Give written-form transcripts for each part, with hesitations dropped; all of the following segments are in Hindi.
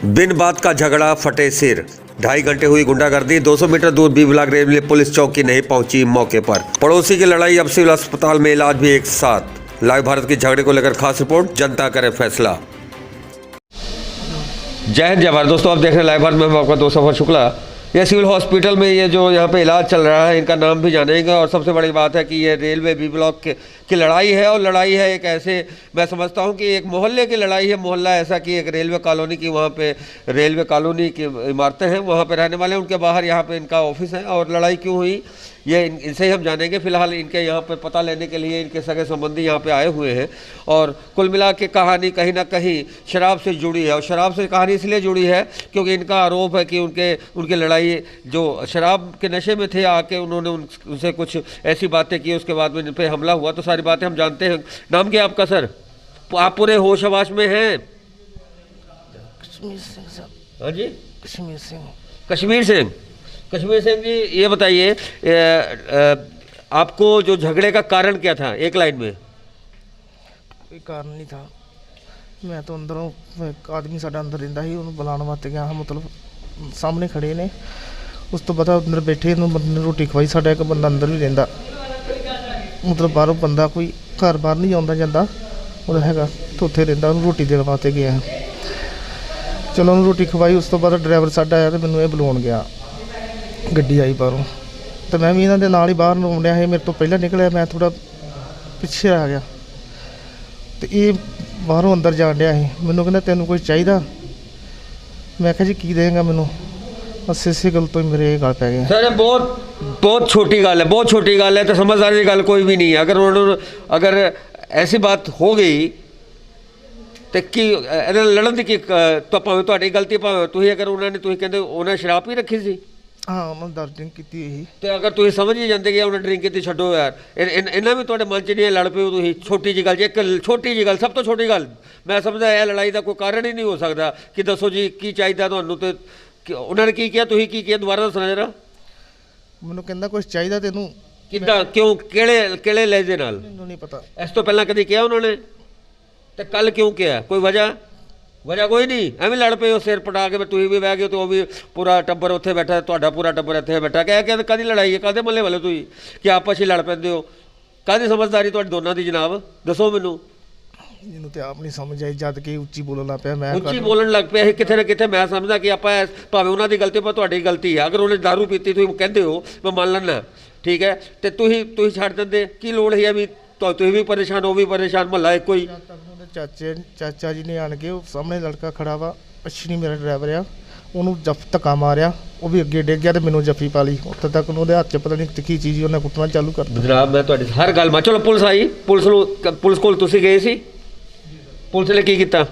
बिन बात का झगड़ा फटे सिर। 2.5 घंटे हुई गुंडागर्दी। 200 मीटर दूर बी ब्लॉक रेलवे पुलिस चौकी नहीं पहुंची मौके पर। पड़ोसी की लड़ाई, अब सिविल अस्पताल में इलाज भी एक साथ। लाइव भारत के झगड़े को लेकर खास रिपोर्ट, जनता करे फैसला। जय हिंद, जय भारत। दोस्तों, आप देख रहे हैं लाइव भारत में, मैं आपका दोस्त सफर शुक्ला। ये सिविल हॉस्पिटल में ये जो यहाँ पे इलाज चल रहा है, इनका नाम भी जानेंगे। और सबसे बड़ी बात है कि ये रेलवे बी ब्लॉक की लड़ाई है। और लड़ाई है एक ऐसे, मैं समझता हूँ कि एक मोहल्ले की लड़ाई है। मोहल्ला ऐसा कि एक रेलवे कॉलोनी की, वहाँ पे रेलवे कॉलोनी की इमारतें हैं, वहाँ पे रहने वाले हैं। उनके बाहर यहाँ पे इनका ऑफिस है। और लड़ाई क्यों हुई ये इनसे ही हम जानेंगे। फिलहाल इनके यहाँ पे पता लेने के लिए इनके सगे संबंधी यहाँ पे आए हुए हैं। और कुल मिला के कहानी कहीं ना कहीं शराब से जुड़ी है। और शराब से कहानी इसलिए जुड़ी है क्योंकि इनका आरोप है कि उनकी लड़ाई जो शराब के नशे में थे, आके उन्होंने उनसे कुछ ऐसी बातें की, उसके बाद में इन पर हमला हुआ। तो सारी बातें हम जानते हैं। नाम क्या आपका सर? आप पूरे होश हवास में हैं? कश्मीर सिंह साहब। हाँ जी, कश्मीर सिंह। कश्मीर सिंह। कश्मीर सिंह जी, ये बताइए आपको जो झगड़े का कारण क्या था, एक लाइन में? कोई कारण नहीं था। मैं तो अंदरों एक आदमी साडा अंदर रहिंदा ही, उन्होंने बुलाने वास्ते गया हाँ। मतलब सामने खड़े ने, उस तो पता अंदर बैठे बंदे ने रोटी खवाई। साडा एक बंदा अंदर भी रहिंदा, मतलब बाहरों बंदा कोई घर बाहर नहीं आउंदा जांदा ਉਹਦਾ ਹੈਗਾ, तो उत्थे रहिंदा। ਉਹਨੂੰ रोटी देने वास्ते गया। चलो ਉਹਨੂੰ रोटी खवाई। उस तो बाद ड्राइवर साडा आया तो मैनूं ਇਹ ਬੁਲਾਉਣ ਗਿਆ। ਗੱਡੀ ਆਈ ਬਾਹਰੋਂ ਤੇ ਮੈਂ ਵੀ ਇਹਨਾਂ ਦੇ ਨਾਲ ਹੀ ਬਾਹਰ ਨੂੰ ਆਉਂਦਿਆ ਸੀ। ਮੇਰੇ ਤੋਂ ਪਹਿਲਾਂ ਨਿਕਲਿਆ, ਮੈਂ ਥੋੜਾ ਪਿੱਛੇ ਆ ਗਿਆ ਤੇ ਇਹ ਬਾਹਰੋਂ ਅੰਦਰ ਜਾਣ ਡਿਆ ਸੀ। ਮੈਨੂੰ ਕਹਿੰਦਾ ਤੈਨੂੰ ਕੁਝ ਚਾਹੀਦਾ? ਮੈਂ ਕਿਹਾ ਜੀ ਕੀ ਦੇਂਗਾ ਮੈਨੂੰ? ਬਸ ਇਸੇ ਗੱਲ ਤੋਂ ਹੀ ਮੇਰੇ ਗੱਲ ਪੈ ਗਏ। सर बहुत छोटी गल है, बहुत छोटी गल है। तो समझदारी की गल कोई भी नहीं है। अगर ऐसी बात हो गई तो की लड़न की तो भावें तुहाडी गलती, भावें तुसीं अगर उन्होंने तुसीं कहंदे उन्हें शराब ही रखी सी। हाँ, उन्होंने 10 ड्रिंक की ही। तो अगर तुसीं समझ ही जाते कि उन्हें ड्रिंक की, छड्डो यार। इन्ना भी तुहाडे मन च नहीं लड़ पे तुसीं। छोटी जी गल, एक छोटी जी गल, सब तो छोटी गल। मैं समझदा यह लड़ाई का कोई कारण ही नहीं हो सकता कि दसो जी की चाहिए तुहानूं। तो उन्होंने की किया, तुसीं की किया? दोबारा दसना जरा। ਮੈਨੂੰ ਕਹਿੰਦਾ ਕੁਝ ਚਾਹੀਦਾ ਤੈਨੂੰ? किदा क्यों, केड़े लहजे नाल? ਮੈਨੂੰ नहीं पता। इस तो पहला कभी किया उन्होंने? तो कल क्यों किया? कोई वजह कोई नहीं। एवं लड़ पे सिर पटा के तुम भी बह गए, तो भी पूरा टब्बर उत्थे बैठा, तुहाडा पूरा टब्बर इत्थे बैठा। कह कदी लड़ाई है? कदे मल्ले वाले तुम कि आपस ही लड़ पैंदे हो? कदी समझदारी तुहाडी दोनों की जनाब? दसो मैनू। ਮੈਨੂੰ ਤੇ ਆਪ ਨਹੀਂ ਸਮਝ ਆਈ ਜਦ ਕਿ ਉੱਚੀ ਬੋਲਣ ਲੱਗ ਪਿਆ। ਮੈਂ ਉੱਚੀ ਬੋਲਣ ਲੱਗ ਪਿਆ ਸੀ ਕਿਥੇ ਨਾ ਕਿਥੇ। ਮੈਂ ਸਮਝਦਾ ਕਿ ਆਪਾਂ ਭਾਵੇਂ ਉਹਨਾਂ ਦੀ ਗਲਤੀ, ਪਰ ਤੁਹਾਡੀ ਗਲਤੀ ਹੈ। ਅਗਰ ਉਹਨੇ ਦਾਰੂ ਪੀਤੀ, ਤੁਸੀਂ ਕਹਿੰਦੇ ਹੋ, ਮੈਂ ਮੰਨ ਲੈਣਾ, ਠੀਕ ਹੈ। ਤੇ ਤੁਸੀਂ ਛੱਡ ਦਿੰਦੇ, ਕੀ ਲੋੜ ਹੈ ਵੀ ਤੁਸੀਂ ਵੀ ਪਰੇਸ਼ਾਨ, ਉਹ ਵੀ ਪਰੇਸ਼ਾਨ, ਮਹੱਲਾ ਇੱਕੋ ਹੀ। ਚਾਚਾ ਜੀ ਨੇ ਆਣ ਕੇ, ਉਹ ਸਾਹਮਣੇ ਲੜਕਾ ਖੜਾ ਵਾ, ਅਸ਼ਨੀ ਮੇਰਾ ਡਰਾਈਵਰ ਆ, ਉਹਨੂੰ ਧੱਕਾ ਮਾਰਿਆ। ਉਹ ਵੀ ਅੱਗੇ ਡਿੱਗ ਗਿਆ ਤੇ ਮੈਨੂੰ ਜੱਫੀ ਪਾ ਲਈ। ਉੱਥੇ ਤੱਕ ਉਹਦੇ ਹੱਥ 'ਚ ਪਤਾ ਨਹੀਂ ਤਿੱਖੀ ਚੀਜ਼ ਉਹਨੇ ਕੁੱਟਣਾ ਚਾਲੂ ਕਰ ਦਿੱਤਾ। ਜਨਾਬ, ਮੈਂ ਤੁਹਾਡੀ ਹਰ ਗੱਲ ਮੈਂ, ਚਲੋ ਪੁਲਿਸ ਆਈ, ਪੁਲਿਸ ਕੋਲ ਤੁਸੀਂ ਗਏ ਸੀ? ਪੁਲਿਸ ਨੇ ਕੀ ਕੀਤਾ?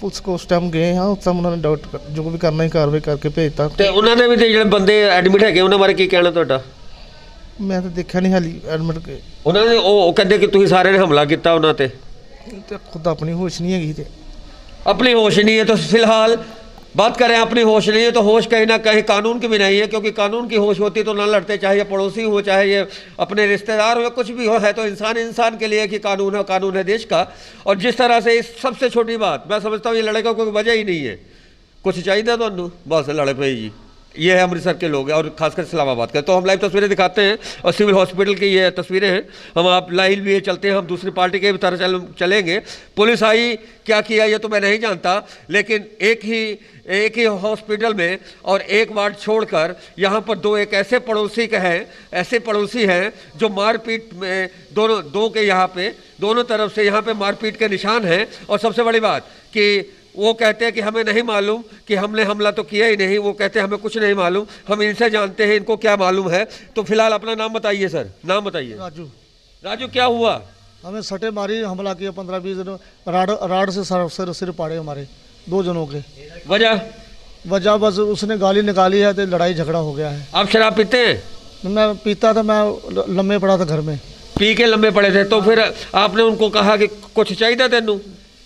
ਪੁਲਿਸ ਕੋਲ ਉਸ ਟਾਈਮ ਗਏ ਹਾਂ। ਉਸ ਟਾਈਮ ਉਹਨਾਂ ਨੇ ਡਾਕਟਰ ਜੋ ਵੀ ਕਰਨਾ ਹੀ ਕਾਰਵਾਈ ਕਰਕੇ ਭੇਜਤਾ। ਤੇ ਉਹਨਾਂ ਦੇ ਵੀ ਤੇ ਜਿਹੜੇ ਬੰਦੇ ਐਡਮਿਟ ਹੈਗੇ, ਉਹਨਾਂ ਬਾਰੇ ਕੀ ਕਹਿਣਾ ਤੁਹਾਡਾ? ਮੈਂ ਤਾਂ ਦੇਖਿਆ ਨਹੀਂ ਹਾਲੀ ਐਡਮਿਟ ਕੇ। ਉਹਨਾਂ ਨੇ ਉਹ ਕਹਿੰਦੇ ਕਿ ਤੁਸੀਂ ਸਾਰਿਆਂ ਨੇ ਹਮਲਾ ਕੀਤਾ ਉਹਨਾਂ ਤੇ। ਤੇ ਖੁਦ ਆਪਣੀ ਹੋਸ਼ ਨਹੀਂ ਹੈਗੀ। ਤੇ अपनी होश नहीं है तो फिलहाल बात करें अपनी होश नहीं है तो होश कहीं ना कहीं कानून की भी नहीं है। क्योंकि कानून की होश होती तो ना लड़ते, चाहे ये पड़ोसी हो, चाहे ये अपने रिश्तेदार हो, कुछ भी हो। है तो इंसान के लिए कि कानून है, कानून है देश का। और जिस तरह से इस सबसे छोटी बात मैं समझता हूँ, ये लड़ाई का कोई वजह ही नहीं है। कुछ चाहिए तो बस लड़े पे जी। ये है अमृतसर के लोग हैं, और खासकर इस्लामाबाद के। तो हम लाइव तस्वीरें दिखाते हैं, और सिविल हॉस्पिटल की ये तस्वीरें हैं। हम आप लाइव भी चलते हैं, हम दूसरी पार्टी के भी तरह चलेंगे। पुलिस आई, क्या किया ये तो मैं नहीं जानता, लेकिन एक ही हॉस्पिटल में और एक वार्ड छोड़कर यहाँ पर एक ऐसे पड़ोसी हैं जो मारपीट में दो के यहाँ पे दोनों तरफ से यहाँ पे मारपीट के निशान हैं। और सबसे बड़ी बात कि वो कहते हैं कि हमें नहीं मालूम कि हमने हमला तो किया ही नहीं। वो कहते हैं हमें कुछ नहीं मालूम, हम इनसे जानते हैं, इनको क्या मालूम है। तो फिलहाल अपना नाम बताइए सर, नाम बताइए। राजू, क्या हुआ? हमें सटे मारी, हमला किया 15-20 दिन। राड से सिर पाड़े हमारे 2 जनों के। वजह बस उसने गाली निकाली है तो लड़ाई झगड़ा हो गया है। आप शराब पीते हैं? मैं पीता था, मैं लम्बे पड़ा था घर में। पी के लम्बे पड़े थे, तो फिर आपने उनको कहा कि कुछ चाहिए तेनू?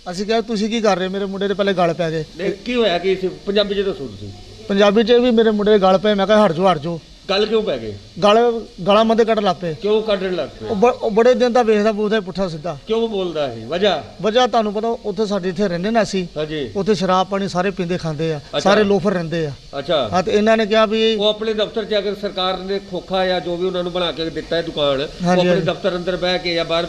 ਅਸੀਂ ਕਿਹਾ ਤੁਸੀਂ ਕੀ ਕਰ ਰਹੇ? ਮੇਰੇ ਮੁੰਡੇ ਦੇ ਪਹਿਲੇ ਗਲ ਪੈ ਗਏ। ਕੀ ਹੋਇਆ? ਕਿ ਪੰਜਾਬੀ ਚ ਦੱਸੋ ਤੁਸੀਂ। ਪੰਜਾਬੀ 'ਚ ਵੀ ਮੇਰੇ ਮੁੰਡੇ ਦੇ ਗਲ ਪਏ। ਮੈਂ ਕਿਹਾ ਹਟ ਜਾਓ। गल क्यों पै गए? ਗਾਲਾਂ ਮੰਦੇ ਕੱਢ ਲੱਗ ਪਏ। क्यों कटन लग पे? ਉਹ ਬੜੇ ਦਿਨ ਦਾ ਵੇਖਦਾ ਬੋਲਦਾ ਪੁੱਠਾ ਸਿੱਧਾ। क्यों बोलता है? वजह? ਵਜ੍ਹਾ ਤੁਹਾਨੂੰ ਪਤਾ ਉੱਥੇ ਸਾਡੇ ਇੱਥੇ ਰਹਿੰਦੇ ਨਾ ਅਸੀਂ, हाँ जी। ਉੱਥੇ ਸ਼ਰਾਬ ਪਾਣੀ ਸਾਰੇ ਪੀਂਦੇ ਖਾਂਦੇ ਆ, ਅੱਛਾ। ਸਾਰੇ ਲੋਫਰ ਰਹਿੰਦੇ ਆ। अच्छा, ਹਾਂ ਤੇ ਇਹਨਾਂ ਨੇ ਕਿਹਾ ਵੀ वो अपने दफ्तर च अगर सरकार ने खोखा या जो भी उन्होंने बना के दिता है दुकान, हाँ वो जी, अपने हाँ जी। दफ्तर अंदर बह के या बाहर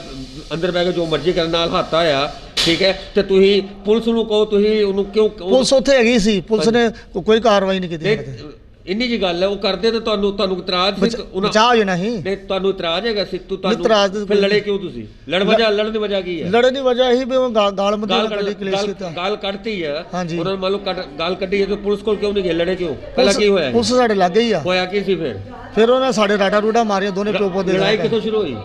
अंदर बह के जो मर्जी करने नाल हੱਥ आया, ठीक है, ਤੇ ਤੁਸੀਂ ਪੁਲਿਸ ਨੂੰ ਕਹੋ, ਤੁਸੀਂ ਉਹਨੂੰ ਕਿਉਂ ਪੁਲਿਸ ਉੱਥੇ ਹੈਗੀ ਸੀ, ਪੁਲਿਸ ਨੇ ਕੋਈ ਕਾਰਵਾਈ ਨਹੀਂ ਕੀਤੀ। ਨਹੀਂ, ਇੰਨੀ ਜੀ ਗੱਲ ਹੈ, ਉਹ ਕਰਦੇ ਤੇ ਤੁਹਾਨੂੰ ਇਤਰਾਜ਼ ਸੀ ਬਚਾਅ ਹੋ ਜਾਣਾ ਸੀ। ਨਹੀਂ, ਤੁਹਾਨੂੰ ਇਤਰਾਜ਼ ਹੈਗਾ ਸੀ, ਇਤਰਾਜ਼ ਤੁਹਾਨੂੰ ਫਿਰ ਲੜੇ ਕਿਉਂ ਤੁਸੀਂ? ਲੜਨ ਦੀ ਵਜ੍ਹਾ ਕੀ ਹੈ? ਲੜਨ ਦੀ ਵਜ੍ਹਾ ਇਹੀ ਵੀ ਉਹ ਗਾਲ ਮੰਦੀ ਕੱਢੀ ਕਲੇਸ਼ ਕੀਤਾ। ਗਾਲ ਕੱਢਤੀ ਹੈ ਹਾਂਜੀ। ਉਹਨਾਂ ਨੇ ਮੰਨ ਲਓ ਗਾਲ ਕੱਢੀ ਹੈ ਤੇ ਪੁਲਿਸ ਕੋਲ ਕਿਉਂ ਨਹੀਂ ਗਏ? ਲੜੇ ਕਿਉਂ? ਪਹਿਲਾਂ ਕੀ ਹੋਇਆ? ਪੁਲਿਸ ਸਾਡੇ ਲੱਗੇ ਹੀ ਆ। ਹੋਇਆ ਕੀ ਸੀ ਫਿਰ ਉਹਨੇ ਸਾਡੇ ਰਾਡਾ ਰੂਡਾ ਮਾਰੀਆਂ ਦੋਨੇ ਪਿਓ ਪੁੱਤ ਦੇ। ਲੜਾਈ ਕਿੱਥੋਂ ਸ਼ੁਰੂ ਹੋਈ?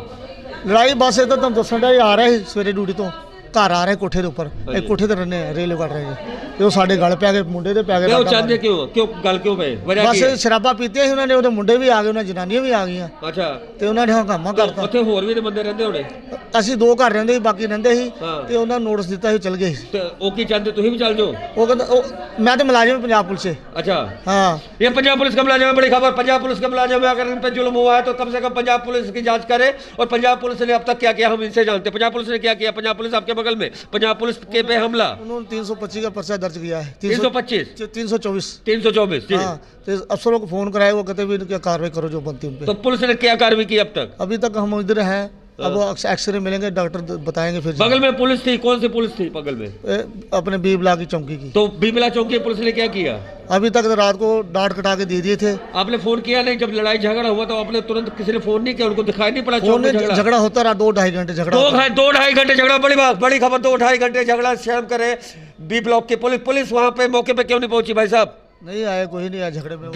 ਲੜਾਈ ਬਸ ਇਹ ਤਾਂ ਤੁਹਾਨੂੰ ਦੱਸਣ ਦਾ ਆ ਰਿਹਾ ਸੀ ਸਵੇਰੇ ਡਿਊਟੀ ਤੋਂ ਘਰ ਆ ਰਹੇ ਕੋਠੇ ਦੇ ਉੱਪਰ, ਇਹ ਕੋਠੇ ਤੇ ਰਹਿੰਦੇ ਆ, ਰੇਲ ਕੱਢ ਰਹੇ ਜੀ, ਤੇ ਉਹ ਸਾਡੇ ਗਲ ਪੈ ਗਏ, ਮੁੰਡੇ ਦੇ ਪੈ ਗਏ। ਉਹ ਚਾਹੁੰਦੇ ਕਿਉਂ ਗੱਲ ਕਿਉਂ ਪਏ? ਵਜ੍ਹਾ ਕੀ? ਬਸ ਸ਼ਰਾਬਾਂ ਪੀਤੀਆਂ ਸੀ ਉਹਨਾਂ ਨੇ, ਉਹਦੇ ਮੁੰਡੇ ਵੀ ਆ ਗਏ, ਉਹਨਾਂ ਜਨਾਨੀਆਂ ਵੀ ਆ ਗਈਆਂ। ਅੱਛਾ, ਤੇ ਉਹਨਾਂ ਨੇ ਹੰਗਾਮਾ ਕਰਤਾ। ਉੱਥੇ ਹੋਰ ਵੀ ਤੇ ਬੰਦੇ ਰਹਿੰਦੇ ਹੋਣੇ? ਅਸੀਂ 2 ਘਰ ਰਹਿੰਦੇ ਸੀ, ਬਾਕੀ ਰਹਿੰਦੇ ਸੀ, ਹਾਂ। ਤੇ ਉਹਨਾਂ ਨੂੰ ਨੋਟਿਸ ਦਿੱਤਾ ਸੀ, ਚਲ ਗਏ ਸੀ। ਤੇ ਉਹ ਕੀ ਚਾਹੁੰਦੇ? ਤੁਸੀਂ ਵੀ ਚੱਲ ਜਾਓ? ਉਹ ਕਹਿੰਦਾ मैं तो मुलाजिम पंजाब पुलिस से। अच्छा, हाँ, ये पंजाब पुलिस का मुलाजिम है। बड़ी खबर, पंजाब पुलिस के मुलाजिम है। अगर इन पे जुल्म हुआ है तो कम से कम पंजाब पुलिस की जांच करे। और पंजाब पुलिस ने अब तक क्या किया हम इनसे जानते हैं। पंजाब पुलिस ने क्या किया? पंजाब पुलिस आपके बगल में, पंजाब पुलिस के पे हमला, उन्होंने 325 का पर्चा दर्ज किया है। 325 324। 324 जी। हाँ, तो अफसरों को फोन कराए, वो कहते भी क्या कार्रवाई करो जो बनती उन पे। तो पुलिस ने क्या कार्रवाई की अब तक? अभी तक हम इधर हैं, अब वो एक्सरे मिलेंगे, डॉक्टर बताएंगे फिर। बगल में पुलिस थी? कौन सी पुलिस थी बगल में? अपने बीबला की चौकी की। तो बीबला चौकी पुलिस ने क्या किया? अभी तक तो रात को डांट कटा के दे दिए थे। आपने फोन किया नहीं? जब लड़ाई झगड़ा हुआ तो आपने तुरंत किसी ने फोन नहीं किया? उनको दिखाई नहीं पड़ा? फोन में झगड़ा होता रहा 2-2.5 घंटे झगड़ा। 2-2.5 घंटे झगड़ा? बड़ी बात, बड़ी खबर। 2-2.5 घंटे झगड़ा। शर्म करे बी ब्लॉक की पुलिस वहां पे मौके पे क्यों नहीं पहुंची भाई साहब? नहीं आए, कोई नहीं आया झगड़े में।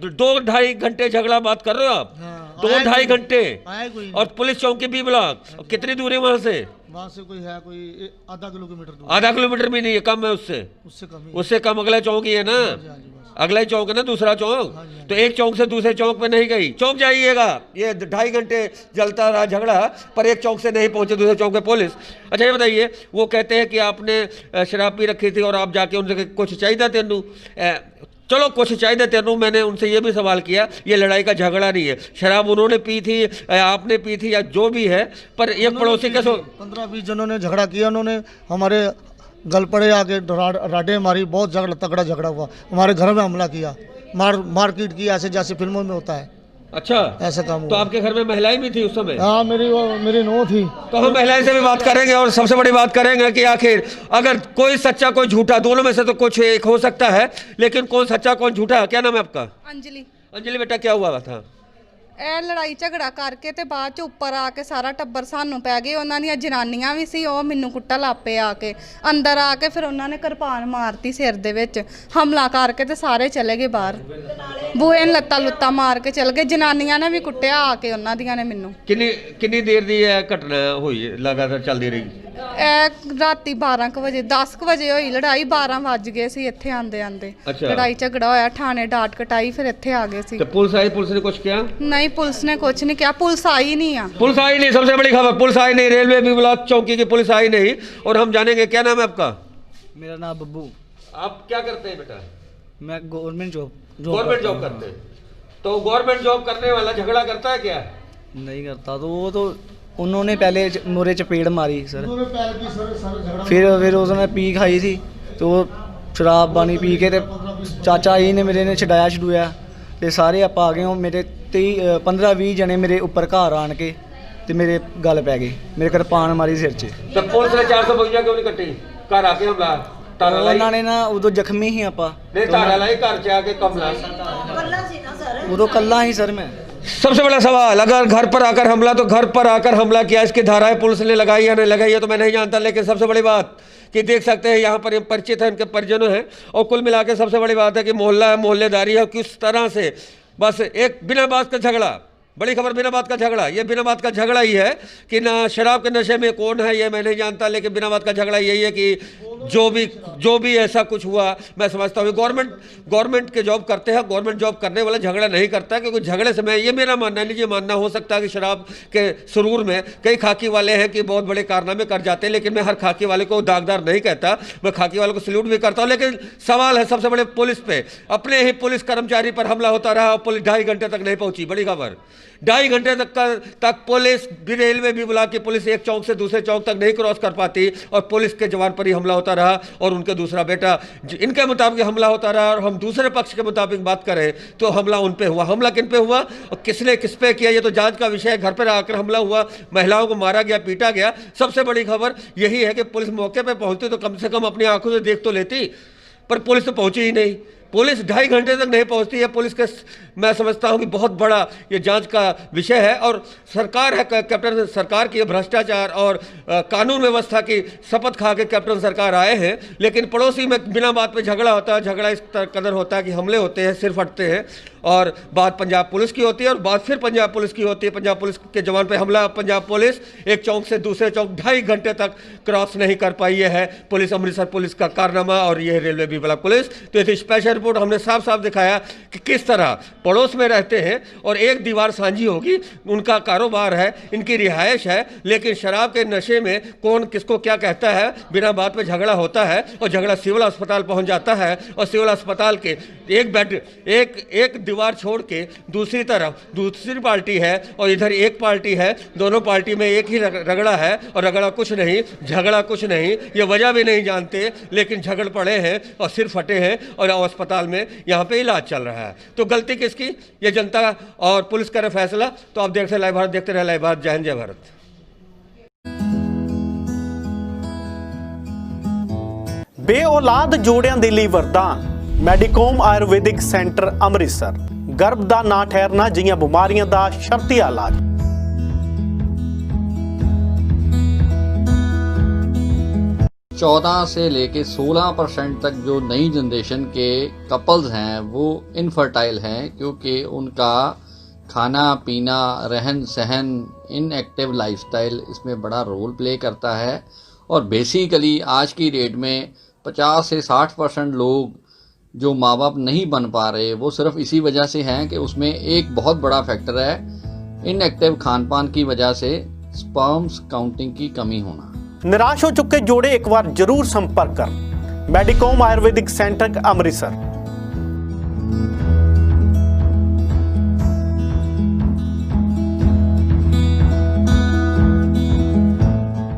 2-2.5 घंटे झगड़ा बात कर रहे हो आप? हाँ, 2-2.5 घंटे। आए कोई नहीं। और पुलिस चौकी बी ब्लॉक कितनी दूर है वहां से? वहाँ से कोई है, कोई आधा किलोमीटर दूर। आधा किलोमीटर भी नहीं है, कम है उससे। उससे कम ही। उससे कम अगला चौक ही है ना? हाँ जी, बस। अगला ही चौक है ना, दूसरा चौक। हाँ जी। तो एक चौक से दूसरे चौक पे नहीं गई, चौक जाइएगा। ये 2.5 घंटे जलता रहा झगड़ा, पर एक चौक से नहीं पहुंचे दूसरे चौक पे पुलिस। अच्छा, ये बताइए, वो कहते हैं कि आपने शराब पी रखी थी और आप जाके उनसे कुछ चाहिए तेनू, चलो कुछ चाहिए तेनू। मैंने उनसे ये भी सवाल किया, ये लड़ाई का झगड़ा नहीं है, शराब उन्होंने पी थी, आपने पी थी, या जो भी है, पर एक पड़ोसी के 15-20 जनों ने झगड़ा किया। उन्होंने हमारे गल पड़े आके राडे मारी, बहुत झगड़ा तगड़ा झगड़ा हुआ, हमारे घर में हमला किया, मारपीट की, ऐसे जैसे फिल्मों में होता है। अच्छा, ऐसा काम हुआ। तो आपके घर में महिलाएं भी थी उस समय? हाँ, मेरी नौ थी। तो हम महिलाएं से भी बात करेंगे और सबसे बड़ी बात करेंगे कि आखिर अगर कोई सच्चा कोई झूठा, दोनों में से तो कुछ एक हो सकता है, लेकिन कौन सच्चा कौन झूठा? क्या नाम है आपका? अंजलि। अंजलि बेटा, क्या हुआ था? ਇਹ ਲੜਾਈ ਝਗੜਾ ਕਰਕੇ ਤੇ ਬਾਅਦ ਚ ਉੱਪਰ ਆ ਕੇ ਸਾਰਾ ਟੱਬਰ ਸਾਨੂੰ ਪੈ ਗਏ। ਉਹਨਾਂ ਦੀਆਂ ਜਨਾਨੀਆਂ ਵੀ ਸੀ, ਉਹ ਮੈਨੂੰ ਕੁੱਟਾ ਲਾਪੇ ਆ ਕੇ ਅੰਦਰ ਆ ਕੇ, ਫਿਰ ਉਹਨਾਂ ਨੇ ਕਿਰਪਾਨ ਮਾਰਤੀ ਸਿਰ ਦੇ ਵਿੱਚ, ਹਮਲਾ ਕਰਕੇ ਤੇ ਸਾਰੇ ਚਲੇ ਗਏ ਬਾਹਰ। ਬੂਏ ਨੇ ਲੱਤਾਂ ਲੁੱਤਾਂ ਮਾਰ ਕੇ ਚਲੇ ਗਏ। ਜਨਾਨੀਆਂ ਨੇ ਵੀ ਕੁੱਟਿਆ ਆ ਕੇ ਉਹਨਾਂ ਦੀਆਂ ਨੇ ਮੈਨੂੰ। ਕਿੰਨੀ ਦੇਰ ਦੀ ਇਹ ਘਟਨਾ ਹੋਈ? ਲਗਾਤਾਰ ਚੱਲਦੀ ਰਹੀ? ਇਹ ਰਾਤੀ 12 ਕੁ ਵਜੇ 10 ਕੁ ਵਜੇ ਹੋਈ ਲੜਾਈ, 12 ਵੱਜ ਗਏ ਸੀ ਇੱਥੇ ਆਂਦੇ ਅੱਛਾ। ਲੜਾਈ ਝਗੜਾ ਹੋਇਆ, ਥਾਣੇ ਡਾਟ ਕਟਾਈ, ਫਿਰ ਇੱਥੇ ਆ ਗਏ ਸੀ। तो पुलिस आई? पुलिस ने कुछ किया? ਨਹੀਂ, ਪੁਲਿਸ ਨੇ ਕੁਝ ਨਹੀਂ ਕਿਹਾ, ਪੁਲਿਸ ਆਈ ਨਹੀਂ ਆ। पुलिस आई नहीं, सबसे बड़ी खबर, पुलिस आई नहीं। रेलवे बी ब्लॉक चौकी की पुलिस आई नहीं। और हम जानेंगे, क्या नाम है आपका? मेरा नाम बब्बू। आप क्या करते हैं बेटा? मैं गवर्नमेंट गवर्नमेंट जॉब करते हैं। तो गवर्नमेंट जॉब करने वाला झगड़ा करता है क्या? नहीं करता। तो वो तो उन्होंने पहले मोरे चपेड़ मारी सर, फिर उसने पी खाई थी, तो वो शराब पानी पी के ते चाचा जी ने मेरे ने छडाया छडूया, ते सारे आप आ गए। हो मेरे 15-20 जने मेरे उपर घर आन के ते मेरे गल पै गए, मेरे किरपान मारी सिर च। तो पुलिस ने 452 क्यों नहीं कट्टी? घर आके हमला तारा लाई? ਉਹਨਾਂ ਨੇ ਨਾ ਉਦੋਂ ਜ਼ਖਮੀ ਸੀ ਆਪਾਂ, नहीं तारा लाई घर से आके कमला। ਉਦੋਂ ਕੱਲਾ ही सर मैं। सबसे बड़ा सवाल, अगर घर पर आकर हमला, तो घर पर आकर हमला किया, इसकी धाराएं पुलिस ने लगाई या नहीं लगाई है तो मैं नहीं जानता, लेकिन सबसे बड़ी बात कि देख सकते हैं यहाँ पर ये परिचित है, इनके परिजनों हैं। और कुल मिला के सबसे बड़ी बात है कि मोहल्ला है, मोहल्लेदारी है, किस तरह से बस एक बिना बात का झगड़ा, बड़ी खबर, बिना बात का झगड़ा। ये बिना बात का झगड़ा ही है कि ना शराब के नशे में कौन है ये मैं नहीं जानता, लेकिन बिना बात का झगड़ा यही है कि जो भी ऐसा कुछ हुआ, मैं समझता हूँ गवर्नमेंट के जॉब करते हैं, गवर्नमेंट जॉब करने वाला झगड़ा नहीं करता, क्योंकि झगड़े से मैं, ये मेरा मानना है, ये मानना हो सकता है कि शराब के सुरूर में कई खाकी वाले हैं कि बहुत बड़े कारनामे कर जाते हैं, लेकिन मैं हर खाकी वाले को दागदार नहीं कहता, मैं खाकी वाले को सल्यूट भी करता हूँ। लेकिन सवाल है सबसे बड़े पुलिस पे, अपने ही पुलिस कर्मचारी पर हमला होता रहा और पुलिस 2.5 घंटे तक नहीं पहुंची। बड़ी खबर, 2.5 घंटे तक पुलिस भी, रेलवे भी बुला के पुलिस एक चौक से दूसरे चौक तक नहीं क्रॉस कर पाती और पुलिस के जवान पर ही हमला होता रहा और उनके दूसरा बेटा, इनके मुताबिक हमला होता रहा। और हम दूसरे पक्ष के मुताबिक बात करें तो हमला उन पे हुआ। हमला किन पे हुआ और किसने किस पे किया, ये तो जांच का विषय है। घर पर आकर हमला हुआ, महिलाओं को मारा गया, पीटा गया। सबसे बड़ी खबर यही है कि पुलिस मौके पर पहुंचती तो कम से कम अपनी आंखों से देख तो लेती, पर पुलिस तो पहुंची ही नहीं। पुलिस 2.5 घंटे तक नहीं पहुंचती है। पुलिस के, मैं समझता हूं कि बहुत बड़ा ये जांच का विषय है। और सरकार है, कैप्टन सरकार की भ्रष्टाचार और कानून व्यवस्था की शपथ खा के कैप्टन सरकार आए हैं, लेकिन पड़ोसी में बिना बात पे झगड़ा होता है। झगड़ा इस कदर होता है कि हमले होते हैं, सिर फटते हैं, और बात पंजाब पुलिस की होती है और बात फिर पंजाब पुलिस की होती है। पंजाब पुलिस के जवान पे हमला, पंजाब पुलिस एक चौक से दूसरे चौक 2.5 घंटे तक क्रॉस नहीं कर पाई है पुलिस, अमृतसर पुलिस का कारनामा। और ये रेलवे भी बला पुलिस। तो ये स्पेशल रिपोर्ट हमने साफ साफ दिखाया कि किस तरह पड़ोस में रहते हैं और एक दीवार साझी होगी, उनका कारोबार है, इनकी रिहाइश है, लेकिन शराब के नशे में कौन किसको क्या कहता है, बिना बात पे झगड़ा होता है और झगड़ा सिविल अस्पताल पहुंच जाता है। और सिविल अस्पताल के एक बेड, एक दीवार छोड़ के दूसरी तरफ दूसरी पार्टी है और इधर एक पार्टी है, दोनों पार्टी में एक ही रगड़ा है और रगड़ा कुछ नहीं, झगड़ा कुछ नहीं, ये वजह भी नहीं जानते, लेकिन झगड़ पड़े हैं और सिर फटे हैं और अस्पताल में यहाँ पे इलाज चल रहा है। तो गलती किसकी? ये जनता और पुलिस करे फैसला। तो आप देखते लाइव भारत, देखते रहे लाइव भारत। जय हिंद, जय भारत। ਬੇਔਲਾਦ ਜੋੜਿਆਂ ਦੇ ਲਈ ਵਰਦਾਨ ਮੈਡੀਕੋਮ ਆਯੁਰਵੈਦਿਕ ਸੈਂਟਰ ਅੰਮ੍ਰਿਤਸਰ। ਗਰਭ ਦਾ ਨਾ ਠਹਿਰਨਾ ਜਿਹੀਆਂ ਬਿਮਾਰੀਆਂ ਦਾ ਸ਼ਰਤੀ ਇਲਾਜ। चौदह से लेके 16% तक जो नई जनरेशन के कपल्स हैं वो इनफर्टाइल हैं, क्योंकि उनका खाना पीना, रहन सहन, इनएक्टिव लाइफस्टाइल इसमें बड़ा रोल प्ले करता है। और बेसिकली आज की डेट में 50 से 60% लोग जो माँ बाप नहीं बन पा रहे वो सिर्फ इसी वजह से हैं कि उसमें एक बहुत बड़ा फैक्टर है इनएक्टिव खान पान की वजह से स्पर्म्स काउंटिंग की कमी होना। निराश हो चुके जोड़े एक बार जरूर संपर्क कर मैडिकॉम आयुर्वेदिक सेंटर अंमृतसर।